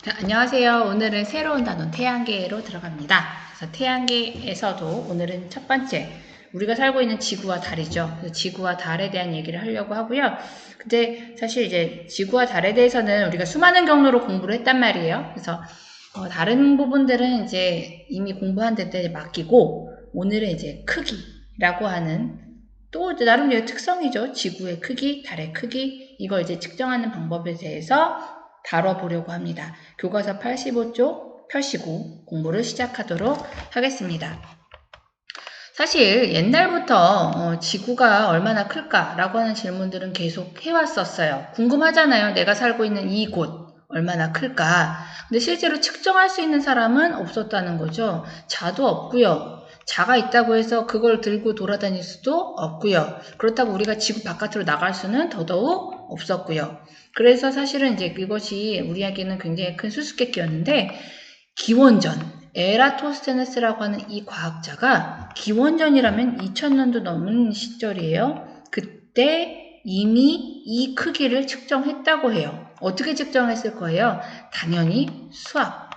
안녕하세요. 오늘은 새로운 단원 태양계로 들어갑니다. 그래서 태양계에서도 오늘은 첫 번째, 우리가 살고 있는 지구와 달이죠. 그래서 지구와 달에 대한 얘기를 하려고 하고요. 근데 사실 이제 지구와 달에 대해서는 우리가 수많은 경로로 공부를 했단 말이에요. 그래서 다른 부분들은 이제 이미 공부한 데 맡기고, 오늘은 이제 크기라고 하는 또 나름대로 특성이죠. 지구의 크기, 달의 크기, 이걸 이제 측정하는 방법에 대해서 다뤄보려고 합니다. 교과서 85쪽 펴시고 공부를 시작하도록 하겠습니다. 사실 옛날부터 지구가 얼마나 클까라고 하는 질문들은 계속 해왔었어요. 궁금하잖아요. 내가 살고 있는 이곳 얼마나 클까. 근데 실제로 측정할 수 있는 사람은 없었다는 거죠. 자도 없고요. 자가 있다고 해서 그걸 들고 돌아다닐 수도 없고요. 그렇다고 우리가 지구 바깥으로 나갈 수는 더더욱 없었고요. 그래서 사실은 이제 그것이 우리에게는 굉장히 큰 수수께끼였는데, 기원전 에라토스테네스라고 하는 이 과학자가, 기원전이라면 2000년도 넘은 시절이에요. 그때 이미 이 크기를 측정했다고 해요. 어떻게 측정했을 거예요? 당연히 수학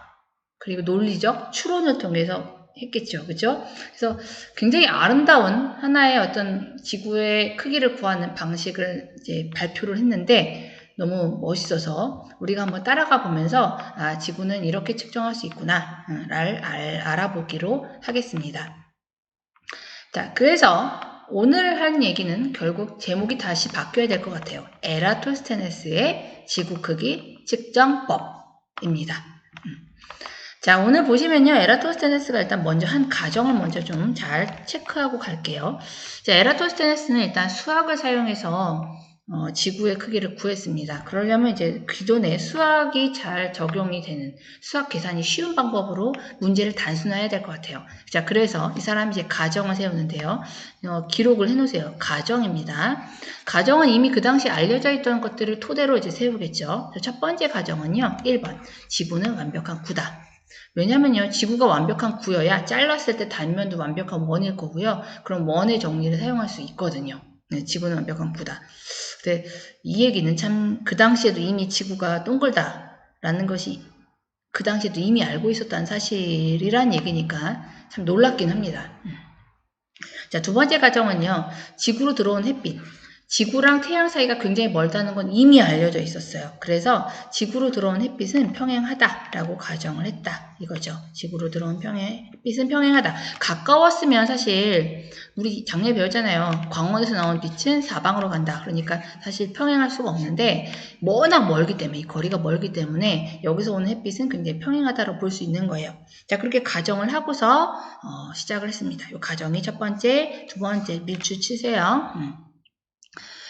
그리고 논리적 추론을 통해서 했겠죠. 그죠? 그래서 굉장히 아름다운 하나의 어떤 지구의 크기를 구하는 방식을 이제 발표를 했는데, 너무 멋있어서 우리가 한번 따라가 보면서 지구는 이렇게 측정할 수 있구나 를 알아보기로 하겠습니다. 자, 그래서 오늘 할 얘기는 결국 제목이 다시 바뀌어야 될 것 같아요. 에라토스테네스의 지구 크기 측정법입니다. 자, 오늘 보시면요, 에라토스테네스가 일단 먼저 한 가정을 먼저 좀 잘 체크하고 갈게요. 자, 에라토스테네스는 일단 수학을 사용해서 지구의 크기를 구했습니다. 그러려면 이제 기존에 수학이 잘 적용이 되는, 수학 계산이 쉬운 방법으로 문제를 단순화해야 될 것 같아요. 자, 그래서 이 사람이 이제 가정을 세우는데요. 기록을 해놓으세요. 가정입니다. 가정은 이미 그 당시 알려져 있던 것들을 토대로 이제 세우겠죠. 첫 번째 가정은요, 1번. 지구는 완벽한 구다. 왜냐면요, 지구가 완벽한 구여야 잘랐을 때 단면도 완벽한 원일 거고요. 그럼 원의 정리를 사용할 수 있거든요. 네, 지구는 완벽한 구다. 근데 이 얘기는 참 그 당시에도 이미 지구가 동글다라는 것이 그 당시에도 이미 알고 있었다는 사실이란 얘기니까 참 놀랍긴 합니다. 자, 두 번째 가정은요, 지구로 들어온 햇빛. 지구랑 태양 사이가 굉장히 멀다는 건 이미 알려져 있었어요. 그래서 지구로 들어온 햇빛은 평행하다라고 가정을 했다. 이거죠. 지구로 들어온 햇빛은 평행하다. 가까웠으면 사실 우리 작년에 배웠잖아요. 광원에서 나온 빛은 사방으로 간다. 그러니까 사실 평행할 수가 없는데, 워낙 멀기 때문에, 이 거리가 멀기 때문에 여기서 오는 햇빛은 굉장히 평행하다고 볼 수 있는 거예요. 자, 그렇게 가정을 하고서 시작을 했습니다. 이 가정이 첫 번째, 두 번째 밀주 치세요.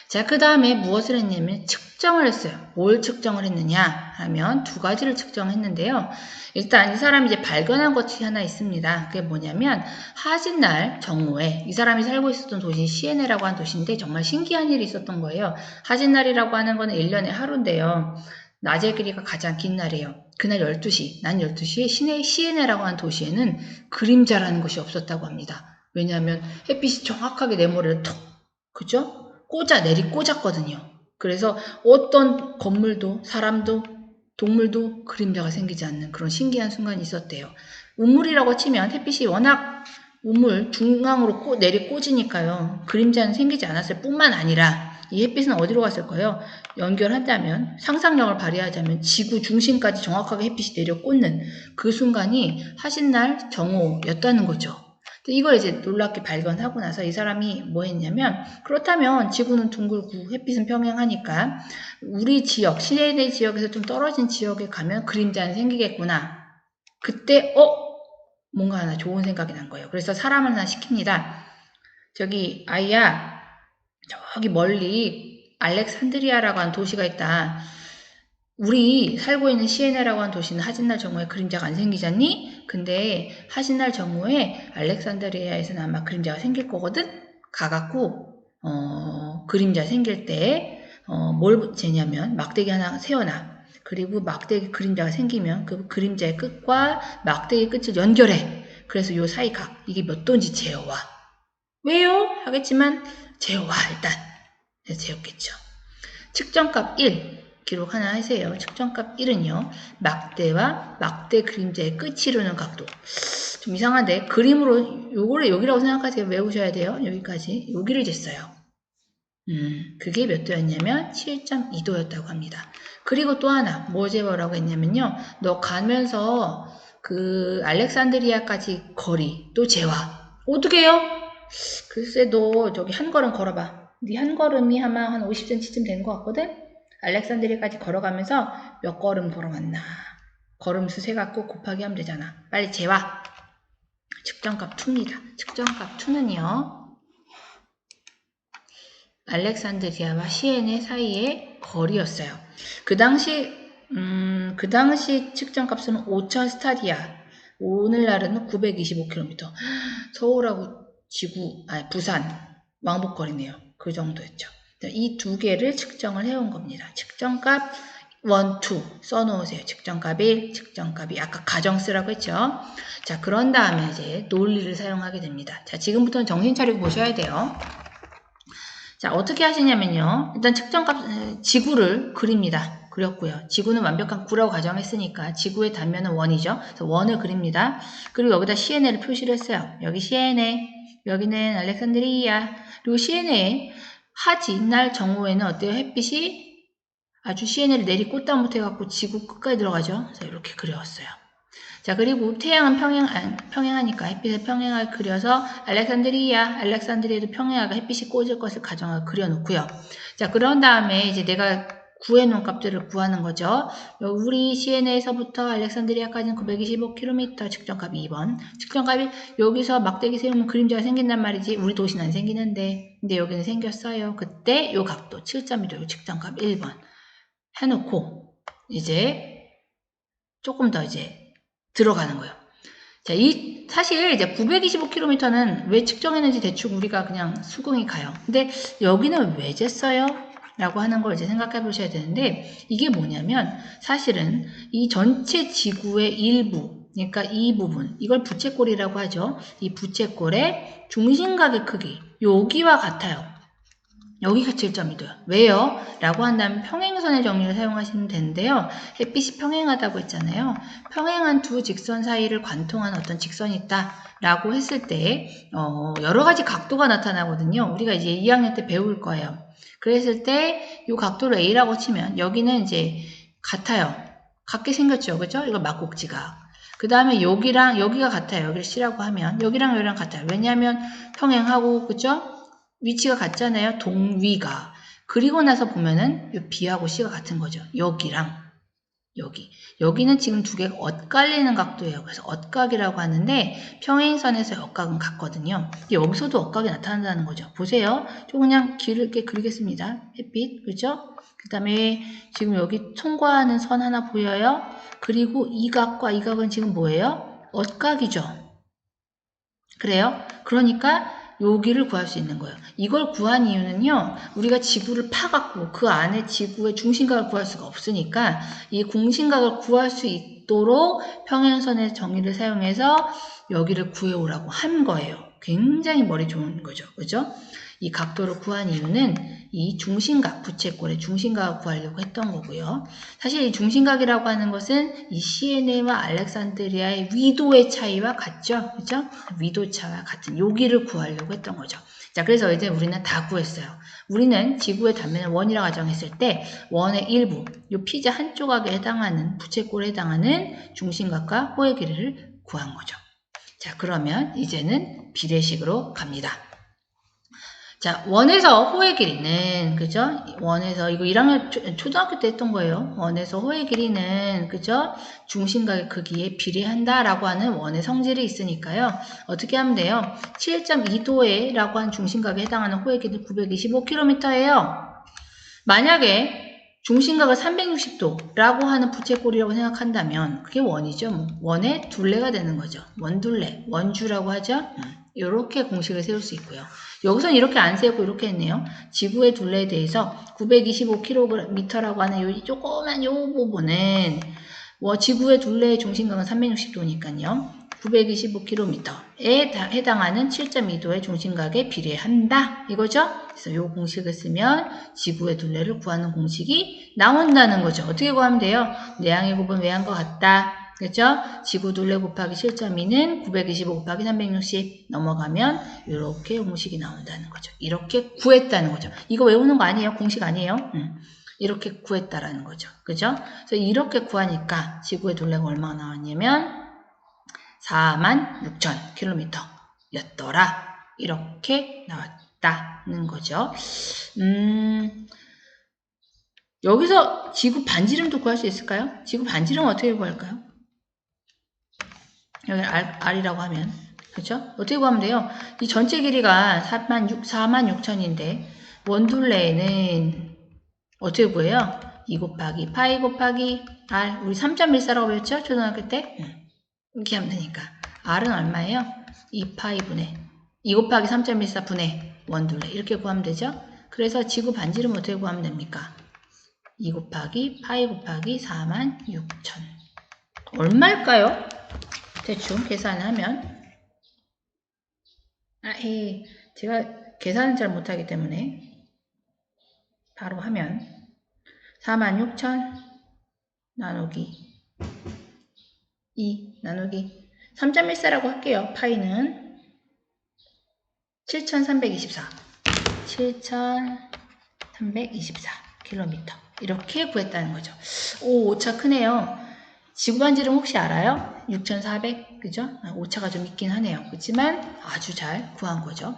자, 그 다음에 무엇을 했냐면 측정을 했어요. 뭘 측정을 했느냐 하면 두 가지를 측정했는데요. 일단 이 사람이 이제 발견한 것이 하나 있습니다. 그게 뭐냐면, 하진날 정오에 이 사람이 살고 있었던 도시 시에네라고 하는 도시인데, 정말 신기한 일이 있었던 거예요. 하진날이라고 하는 거는 1년에 하루인데요. 낮의 길이가 가장 긴 날이에요. 그날 12시, 난 12시에 시에네라고 하는 도시에는 그림자라는 것이 없었다고 합니다. 왜냐하면 햇빛이 정확하게 내 머리를 톡, 그죠? 꽂았거든요. 그래서 어떤 건물도 사람도 동물도 그림자가 생기지 않는 그런 신기한 순간이 있었대요. 우물이라고 치면 햇빛이 워낙 우물 중앙으로 꽂으니까요. 그림자는 생기지 않았을 뿐만 아니라 이 햇빛은 어디로 갔을까요? 연결한다면, 상상력을 발휘하자면 지구 중심까지 정확하게 햇빛이 내려 꽂는 그 순간이 하신날 정오였다는 거죠. 이걸 이제 놀랍게 발견하고 나서 이 사람이 뭐 했냐면, 그렇다면 지구는 둥글고 햇빛은 평행하니까 우리 지역, 시내내 지역에서 좀 떨어진 지역에 가면 그림자는 생기겠구나. 그때 뭔가 하나 좋은 생각이 난 거예요. 그래서 사람을 하나 시킵니다. 저기 아이야, 저기 멀리 알렉산드리아라고 하는 도시가 있다. 우리 살고 있는 시에네라고 하는 도시는 하진날 정오에 그림자가 안 생기잖니? 근데 하진날 정오에 알렉산드리아에서는 아마 그림자가 생길 거거든? 가갖고 그림자 생길 때 뭘 재냐면 막대기 하나 세워놔. 그리고 막대기 그림자가 생기면 그 그림자의 끝과 막대기 끝을 연결해. 그래서 요 사이각, 이게 몇 도인지 재어와. 왜요? 하겠지만 재어와 일단. 그래서 재었겠죠. 측정값 1. 기록 하나 하세요. 측정값 1은요. 막대와 막대 그림자의 끝이 이루는 각도. 좀 이상한데 그림으로 요거를 여기라고 생각하세요. 외우셔야 돼요. 여기까지. 여기를 쟀어요. 그게 몇 도였냐면 7.2도였다고 합니다. 그리고 또 하나 뭐 재보라고 했냐면요. 너 가면서 그 알렉산드리아까지 거리 또 재와. 어떻게 해요? 글쎄 너 저기 한 걸음 걸어봐. 네 한 걸음이 아마 한 50cm쯤 되는 것 같거든? 알렉산드리아까지 걸어가면서 몇 걸음 걸어갔나. 걸음수 세갖고 곱하기 하면 되잖아. 빨리 재와. 측정값 2입니다. 측정값 2는요. 알렉산드리아와 시에네 사이의 거리였어요. 그 당시 측정값은 5,000 스타디아. 오늘날은 925km. 서울하고 부산 왕복거리네요. 그 정도였죠. 이 두 개를 측정을 해온 겁니다. 측정값 1, 2 써놓으세요. 측정값 1, 측정값 2. 아까 가정 쓰라고 했죠. 자, 그런 다음에 이제 논리를 사용하게 됩니다. 자, 지금부터는 정신 차리고 보셔야 돼요. 자, 어떻게 하시냐면요. 일단 측정값, 지구를 그립니다. 그렸고요. 지구는 완벽한 9라고 가정했으니까 지구의 단면은 1이죠. 그래서 1을 그립니다. 그리고 여기다 시에네를 표시를 했어요. 여기 시에네, 여기는 알렉산드리아. 그리고 시에네 하지 날 정오에는 어때요? 햇빛이 아주 시에네를 내리꽂다 못해갖고 지구 끝까지 들어가죠. 그래서 이렇게 그려왔어요. 자, 그리고 태양은 평행하니까 햇빛의 평행을 그려서 알렉산드리아도 평행하게 햇빛이 꽂을 것을 가정하고 그려놓고요. 자, 그런 다음에 이제 내가 구해놓은 값들을 구하는 거죠. 우리 시에네에서부터 알렉산드리아까지는 925km, 측정값이 2번. 측정값이 여기서 막대기 세우면 그림자가 생긴단 말이지. 우리 도시는 안 생기는데. 근데 여기는 생겼어요. 그때 요 각도 7.2도 측정값 1번 해놓고 이제 조금 더 이제 들어가는 거예요. 자, 사실 이제 925km는 왜 측정했는지 대충 우리가 그냥 수긍이 가요. 근데 여기는 왜 쟀어요? 라고 하는 걸 이제 생각해 보셔야 되는데, 이게 뭐냐면, 사실은 이 전체 지구의 일부, 그러니까 이 부분, 이걸 부채꼴이라고 하죠. 이 부채꼴의 중심각의 크기, 여기와 같아요. 여기가 7.2도요. 왜요? 라고 한다면 평행선의 정리를 사용하시면 되는데요. 햇빛이 평행하다고 했잖아요. 평행한 두 직선 사이를 관통한 어떤 직선이 있다 라고 했을 때 여러 가지 각도가 나타나거든요. 우리가 이제 2학년 때 배울 거예요. 그랬을 때 이 각도를 A라고 치면 여기는 이제 같아요. 같게 생겼죠. 그죠? 이거 막곡지각. 그 다음에 여기랑 여기가 같아요. 여기를 C라고 하면 여기랑 여기랑 같아요. 왜냐하면 평행하고 그죠? 위치가 같잖아요. 동위가. 그리고 나서 보면은 이 B하고 C가 같은 거죠. 여기랑 여기. 여기는 지금 두 개가 엇갈리는 각도예요. 그래서 엇각이라고 하는데 평행선에서 엇각은 같거든요. 여기서도 엇각이 나타난다는 거죠. 보세요. 저 그냥 길게 그리겠습니다. 햇빛. 그죠? 그 다음에 지금 여기 통과하는 선 하나 보여요? 그리고 이 각과 이 각은 지금 뭐예요? 엇각이죠. 그래요? 그러니까 여기를 구할 수 있는 거예요. 이걸 구한 이유는요. 우리가 지구를 파갖고 그 안에 지구의 중심각을 구할 수가 없으니까 이 공심각을 구할 수 있도록 평행선의 정의를 사용해서 여기를 구해오라고 한 거예요. 굉장히 머리 좋은 거죠. 그죠? 이 각도를 구한 이유는 이 중심각, 부채꼴의 중심각을 구하려고 했던 거고요. 사실 이 중심각이라고 하는 것은 이 시에네와 알렉산드리아의 위도의 차이와 같죠. 그죠? 위도차와 같은 여기를 구하려고 했던 거죠. 자, 그래서 이제 우리는 다 구했어요. 우리는 지구의 단면을 원이라고 가정했을 때 원의 일부, 이 피자 한 조각에 해당하는 부채꼴에 해당하는 중심각과 호의 길이를 구한 거죠. 자, 그러면 이제는 비례식으로 갑니다. 자, 원에서 호의 길이는, 그죠? 원에서, 이거 1학년 초등학교 때 했던 거예요. 원에서 호의 길이는, 그죠? 중심각의 크기에 비례한다라고 하는 원의 성질이 있으니까요. 어떻게 하면 돼요? 7.2도에 라고 하는 중심각에 해당하는 호의 길이는 925km예요. 만약에 중심각을 360도라고 하는 부채꼴이라고 생각한다면 그게 원이죠. 뭐. 원의 둘레가 되는 거죠. 원둘레, 원주라고 하죠. 이렇게 공식을 세울 수 있고요. 여기서는 이렇게 안 세우고 이렇게 했네요. 지구의 둘레에 대해서 925km라고 하는 요 조그만 요 부분은 지구의 둘레의 중심각은 360도니까요. 925km에 해당하는 7.2도의 중심각에 비례한다. 이거죠? 그래서 이 공식을 쓰면 지구의 둘레를 구하는 공식이 나온다는 거죠. 어떻게 구하면 돼요? 내항의 곱은 외항과 같다. 그렇죠? 지구 둘레 곱하기 7.2는 925 곱하기 360 넘어가면 이렇게 공식이 나온다는 거죠. 이렇게 구했다는 거죠. 이거 외우는 거 아니에요? 공식 아니에요? 이렇게 구했다라는 거죠. 그죠? 그래서 이렇게 구하니까 지구의 둘레가 얼마나 나왔냐면 46,000km 였더라. 이렇게 나왔다는 거죠. 여기서 지구 반지름도 구할 수 있을까요? 지구 반지름 어떻게 구할까요? 여기 R이라고 하면. 그렇죠? 어떻게 구하면 돼요? 이 전체 길이가 46,000인데 원둘레는 어떻게 구해요? 2 곱하기 파이 곱하기 R. 우리 3.14라고 배웠죠? 초등학교 때? 이렇게 하면 되니까. R은 얼마예요? 2파이 분의 2 곱하기 3.14 분의 원둘레. 이렇게 구하면 되죠? 그래서 지구 반지름 어떻게 구하면 됩니까? 2 곱하기 파이 곱하기 46,000. 얼마일까요? 대충 계산하면. 제가 계산을 잘 못하기 때문에 바로 하면 46,000 나누기 2 나누기 3.14라고 할게요. 파이는 7,324 7,324km 이렇게 구했다는 거죠. 오, 오차 크네요. 지구 반지름 혹시 알아요? 6,400 그죠? 오차가 좀 있긴 하네요. 그렇지만 아주 잘 구한 거죠.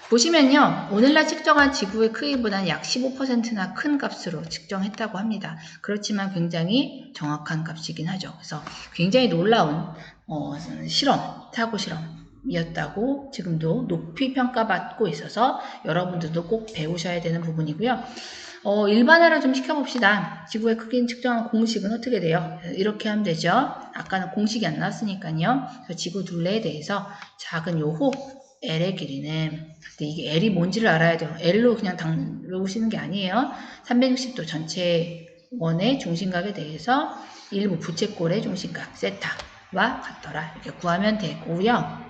보시면요. 오늘날 측정한 지구의 크기보다는 약 15%나 큰 값으로 측정했다고 합니다. 그렇지만 굉장히 정확한 값이긴 하죠. 그래서 굉장히 놀라운 사고 실험이었다고 지금도 높이 평가받고 있어서 여러분들도 꼭 배우셔야 되는 부분이고요. 일반화를 좀 시켜봅시다. 지구의 크기 측정한 공식은 어떻게 돼요? 이렇게 하면 되죠. 아까는 공식이 안 나왔으니까요. 지구 둘레에 대해서 작은 요호 L의 길이는, 근데 이게 L이 뭔지를 알아야 돼요. L로 그냥 외우시는 게 아니에요. 360도 전체 원의 중심각에 대해서 일부 부채꼴의 중심각 세타와 같더라. 이렇게 구하면 되고요.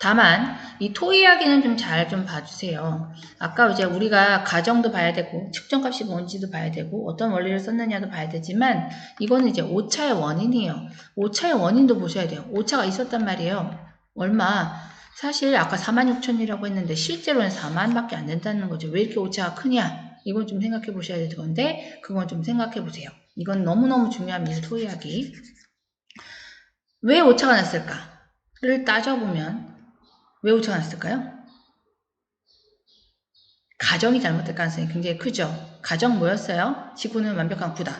다만 이 토 이야기는 좀 잘 좀 봐주세요. 아까 이제 우리가 가정도 봐야 되고 측정값이 뭔지도 봐야 되고 어떤 원리를 썼느냐도 봐야 되지만 이거는 이제 오차의 원인이에요. 오차의 원인도 보셔야 돼요. 오차가 있었단 말이에요. 얼마? 사실 아까 46,000이라고 했는데 실제로는 4만밖에 안 된다는 거죠. 왜 이렇게 오차가 크냐? 이건 좀 생각해 보셔야 될 건데 그건 좀 생각해 보세요. 이건 너무너무 중요합니다. 토 이야기. 왜 오차가 났을까를 따져보면 왜 오차가 났을까요? 가정이 잘못될 가능성이 굉장히 크죠. 가정 뭐였어요? 지구는 완벽한 9다.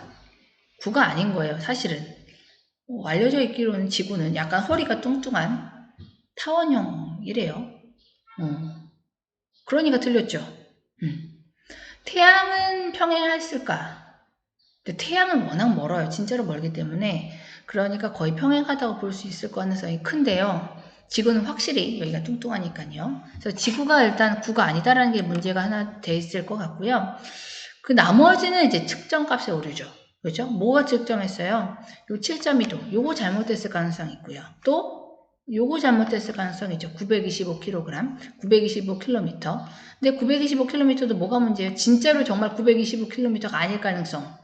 9가 아닌 거예요. 사실은. 알려져 있기로는 지구는 약간 허리가 뚱뚱한 타원형이래요. 그러니까 틀렸죠. 태양은 평행했을까? 근데 태양은 워낙 멀어요. 진짜로 멀기 때문에. 그러니까 거의 평행하다고 볼 수 있을 가능성이 큰데요. 지구는 확실히 여기가 뚱뚱하니까요. 그래서 지구가 일단 9가 아니다라는 게 문제가 하나 돼 있을 것 같고요. 그 나머지는 이제 측정값의 오류죠. 그죠? 뭐가 측정했어요? 요 7.2도. 요거 잘못됐을 가능성이 있고요. 또 요거 잘못됐을 가능성이 있죠. 925kg, 925km. 근데 925km도 뭐가 문제예요? 진짜로 정말 925km가 아닐 가능성.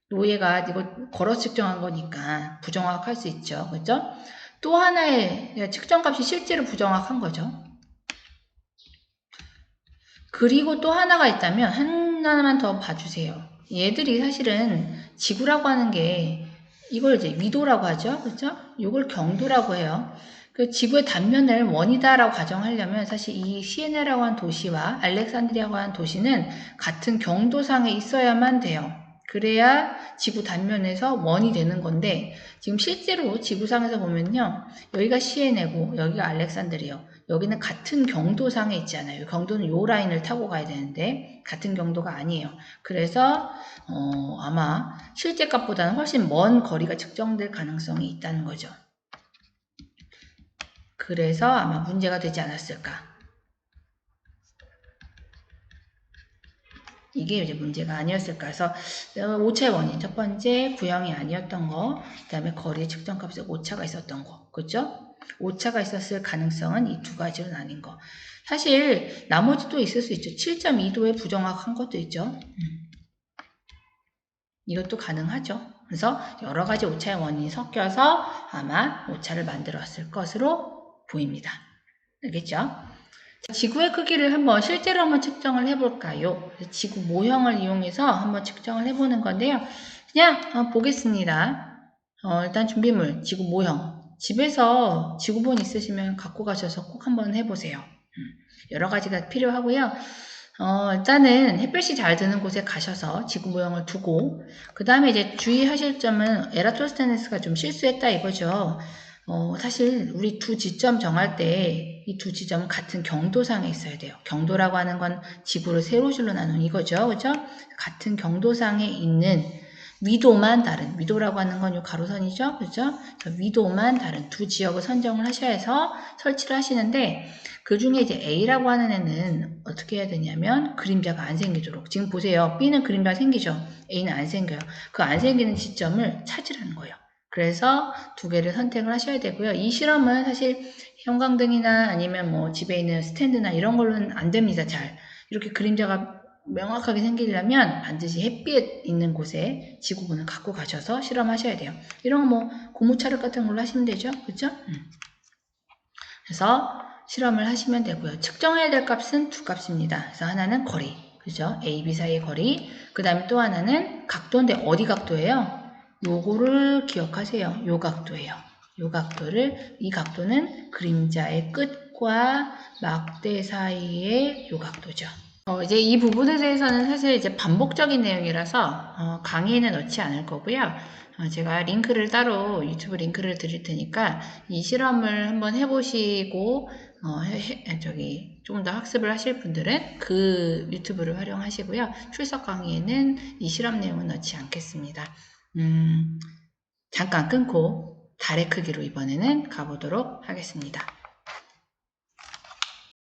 노예가 이거 걸어 측정한 거니까 부정확할 수 있죠. 그죠? 또 하나의 측정값이 실제로 부정확한 거죠. 그리고 또 하나가 있다면 하나만 더 봐주세요. 얘들이 사실은 지구라고 하는 게 이걸 이제 위도라고 하죠. 그렇죠? 이걸 경도라고 해요. 그 지구의 단면을 원이다라고 가정하려면 사실 이 시에네라고 하는 도시와 알렉산드리아라고 하는 도시는 같은 경도상에 있어야만 돼요. 그래야 지구 단면에서 원이 되는 건데 지금 실제로 지구상에서 보면요. 여기가 시에네고 여기가 알렉산드리아. 여기는 같은 경도상에 있지 않아요. 경도는 요 라인을 타고 가야 되는데 같은 경도가 아니에요. 그래서 아마 실제 값보다는 훨씬 먼 거리가 측정될 가능성이 있다는 거죠. 그래서 아마 문제가 되지 않았을까. 이게 이제 문제가 아니었을까 해서 오차의 원인 첫 번째 구형이 아니었던 거, 그 다음에 거리 측정값에 오차가 있었던 거, 그렇죠? 오차가 있었을 가능성은 이 두 가지로 나뉜 거. 사실 나머지도 있을 수 있죠. 7.2도에 부정확한 것도 있죠. 이것도 가능하죠. 그래서 여러 가지 오차의 원인이 섞여서 아마 오차를 만들었을 것으로 보입니다. 알겠죠? 지구의 크기를 실제로 한번 측정을 해볼까요? 지구 모형을 이용해서 한번 측정을 해보는 건데요. 그냥 보겠습니다. 일단 준비물, 지구 모형. 집에서 지구본 있으시면 갖고 가셔서 꼭 한번 해보세요. 여러 가지가 필요하고요. 일단은 햇볕이 잘 드는 곳에 가셔서 지구 모형을 두고, 그 다음에 이제 주의하실 점은 에라토스테네스가 좀 실수했다 이거죠. 사실 우리 두 지점 정할 때 이 두 지점은 같은 경도상에 있어야 돼요. 경도라고 하는 건 지구를 세로줄로 나눈 이거죠. 그죠? 같은 경도상에 있는 위도만 다른, 위도라고 하는 건 이 가로선이죠. 그죠? 위도만 다른 두 지역을 선정을 하셔야 해서 설치를 하시는데, 그 중에 이제 A라고 하는 애는 어떻게 해야 되냐면 그림자가 안 생기도록. 지금 보세요. B는 그림자가 생기죠. A는 안 생겨요. 그 안 생기는 지점을 찾으라는 거예요. 그래서 두 개를 선택을 하셔야 되고요. 이 실험은 사실 형광등이나 아니면 뭐 집에 있는 스탠드나 이런 걸로는 안 됩니다. 잘. 이렇게 그림자가 명확하게 생기려면 반드시 햇빛 있는 곳에 지구본을 갖고 가셔서 실험하셔야 돼요. 이런 거 고무차력 같은 걸로 하시면 되죠. 그렇죠? 그래서 실험을 하시면 되고요. 측정해야 될 값은 두 값입니다. 그래서 하나는 거리, 그죠? A, B 사이의 거리. 그 다음에 또 하나는 각도인데 어디 각도예요? 요거를 기억하세요. 요 각도예요. 요 각도를, 이 각도는 그림자의 끝과 막대 사이의 요 각도죠. 이제 이 부분에 대해서는 사실 이제 반복적인 내용이라서 강의에는 넣지 않을 거고요. 제가 링크를 따로 유튜브 링크를 드릴 테니까 이 실험을 한번 해보시고 좀 더 학습을 하실 분들은 그 유튜브를 활용하시고요. 출석 강의에는 이 실험 내용은 넣지 않겠습니다. 잠깐 끊고 달의 크기로 이번에는 가보도록 하겠습니다.